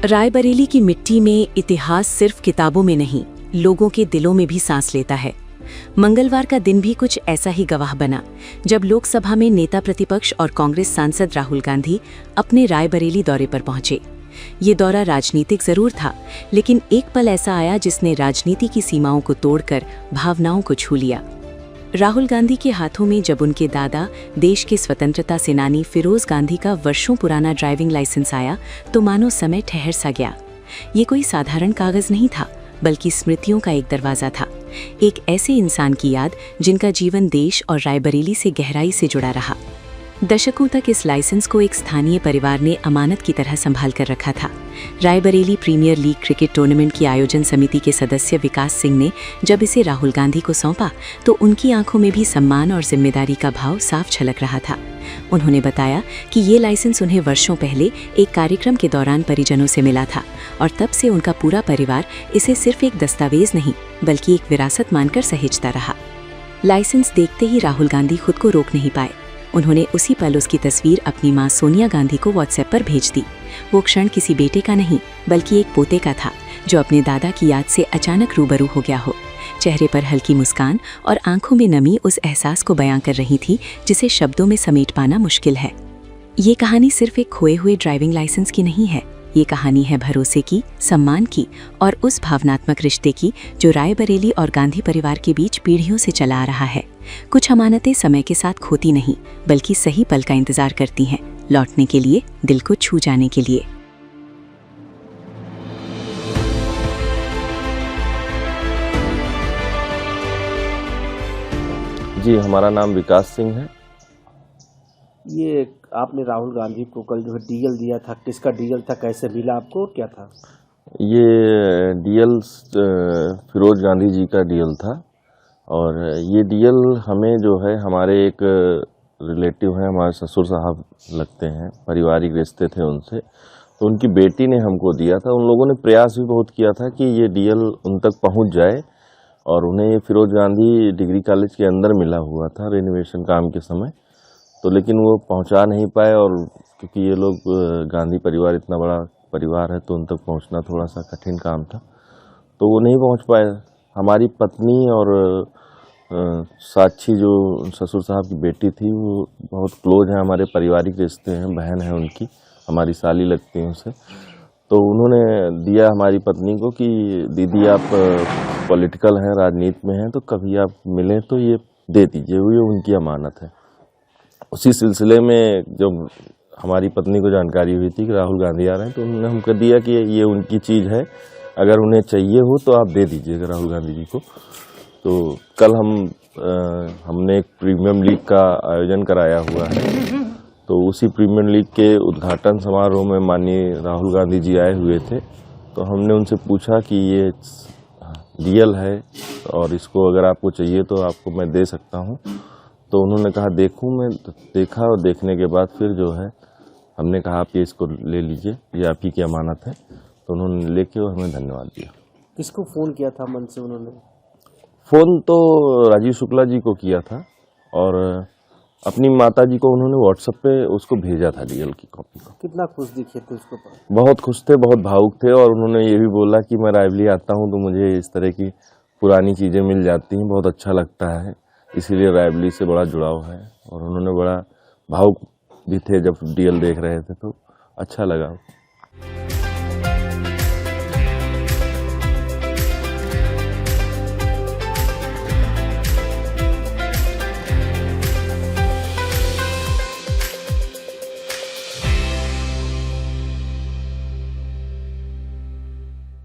रायबरेली की मिट्टी में इतिहास सिर्फ किताबों में नहीं, लोगों के दिलों में भी सांस लेता है। मंगलवार का दिन भी कुछ ऐसा ही गवाह बना, जब लोकसभा में नेता प्रतिपक्ष और कांग्रेस सांसद राहुल गांधी अपने रायबरेली दौरे पर पहुंचे। ये दौरा राजनीतिक जरूर था, लेकिन एक पल ऐसा आया जिसने राजनीति की सीमाओं को तोड़कर भावनाओं को छू लिया। राहुल गांधी के हाथों में जब उनके दादा, देश के स्वतंत्रता सेनानी फिरोज गांधी का वर्षों पुराना ड्राइविंग लाइसेंस आया, तो मानो समय ठहर सा गया। ये कोई साधारण कागज नहीं था, बल्कि स्मृतियों का एक दरवाजा था। एक ऐसे इंसान की याद जिनका जीवन देश और रायबरेली से गहराई से जुड़ा रहा। दशकों तक इस लाइसेंस को एक स्थानीय परिवार ने अमानत की तरह संभाल कर रखा था। Raebareli premier league cricket tournament की आयोजन समिति के सदस्य विकास सिंह ने जब इसे राहुल गांधी को सौंपा, तो उनकी आंखों में भी सम्मान और जिम्मेदारी का भाव साफ झलक रहा था। उन्होंने बताया कि ये लाइसेंस उन्हें वर्षों पहले एक कार्यक्रम के दौरान परिजनों से मिला था, और तब से उनका पूरा परिवार इसे सिर्फ एक दस्तावेज नहीं, बल्कि एक विरासत मानकर सहेजता रहा। लाइसेंस देखते ही राहुल गांधी खुद को रोक नहीं पाए। उन्होंने उसी पल उसकी तस्वीर अपनी मां सोनिया गांधी को व्हाट्सएप पर भेज दी। वो क्षण किसी बेटे का नहीं, बल्कि एक पोते का था, जो अपने दादा की याद से अचानक रूबरू हो गया हो। चेहरे पर हल्की मुस्कान और आंखों में नमी उस एहसास को बयां कर रही थी जिसे शब्दों में समेट पाना मुश्किल है। ये कहानी सिर्फ एक खोए हुए ड्राइविंग लाइसेंस की नहीं है। ये कहानी है भरोसे की, सम्मान की और उस भावनात्मक रिश्ते की जो रायबरेली और गांधी परिवार के बीच पीढ़ियों से चला आ रहा है। कुछ अमानतें समय के साथ खोती नहीं, बल्कि सही पल का इंतजार करती हैं, लौटने के लिए, दिल को छू जाने के लिए। जी, हमारा नाम विकास सिंह है। ये आपने राहुल गांधी को कल जो है डीएल दिया था, किसका डीएल था, कैसे मिला आपको, क्या था? ये डीएल फिरोज गांधी जी का डीएल था, और ये डीएल हमें जो है हमारे एक रिलेटिव हैं, हमारे ससुर साहब लगते हैं, पारिवारिक रिश्ते थे उनसे, तो उनकी बेटी ने हमको दिया था। उन लोगों ने प्रयास भी बहुत किया था कि ये डीएल उन तक पहुंच जाए, और उन्हें ये फिरोज गांधी डिग्री कॉलेज के अंदर मिला हुआ था रेनोवेशन काम के समय, तो लेकिन वो पहुंचा नहीं पाए। और क्योंकि ये लोग गांधी परिवार इतना बड़ा परिवार है, तो उन तक पहुंचना थोड़ा सा कठिन काम था, तो वो नहीं पहुंच पाए। हमारी पत्नी और साक्षी जो ससुर साहब की बेटी थी, वो बहुत क्लोज हैं, हमारे पारिवारिक रिश्ते हैं, बहन है उनकी, हमारी साली लगती हैं उनसे। तो उन्होंने दिया हमारी पत्नी को कि दीदी आप पॉलिटिकल हैं, राजनीति में हैं, तो कभी आप मिलें तो ये दे दीजिए, ये उनकी अमानत है। उसी सिलसिले में जब हमारी पत्नी को जानकारी हुई थी कि राहुल गांधी आ रहे हैं, तो उन्होंने हमको दिया कि ये उनकी चीज़ है, अगर उन्हें चाहिए हो तो आप दे दीजिएगा राहुल गांधी जी को। तो कल हमने एक प्रीमियम लीग का आयोजन कराया हुआ है, तो उसी प्रीमियम लीग के उद्घाटन समारोह में माननीय राहुल गांधी जी आए हुए थे। तो हमने उनसे पूछा कि ये डीएल है और इसको अगर आपको चाहिए तो आपको मैं दे सकता हूँ। तो उन्होंने कहा देखूँ, मैं देखा, और देखने के बाद फिर जो है हमने कहा आप ये इसको ले लीजिए, ये आप ही की अमानत है। तो उन्होंने लेके और हमें धन्यवाद दिया। किसको फ़ोन किया था मन से उन्होंने? फ़ोन तो राजीव शुक्ला जी को किया था, और अपनी माता जी को उन्होंने व्हाट्सएप पे उसको भेजा था डीएल की कॉपी को। कितना खुश दिखे थे उसको? बहुत खुश थे, बहुत भावुक थे, और उन्होंने ये भी बोला कि मैं रायबरेली आता हूँ तो मुझे इस तरह की पुरानी चीज़ें मिल जाती हैं, बहुत अच्छा लगता है, इसीलिए रायबरेली से बड़ा जुड़ाव है। और उन्होंने बड़ा भावुक भी थे जब डीएल देख रहे थे, तो अच्छा लगा।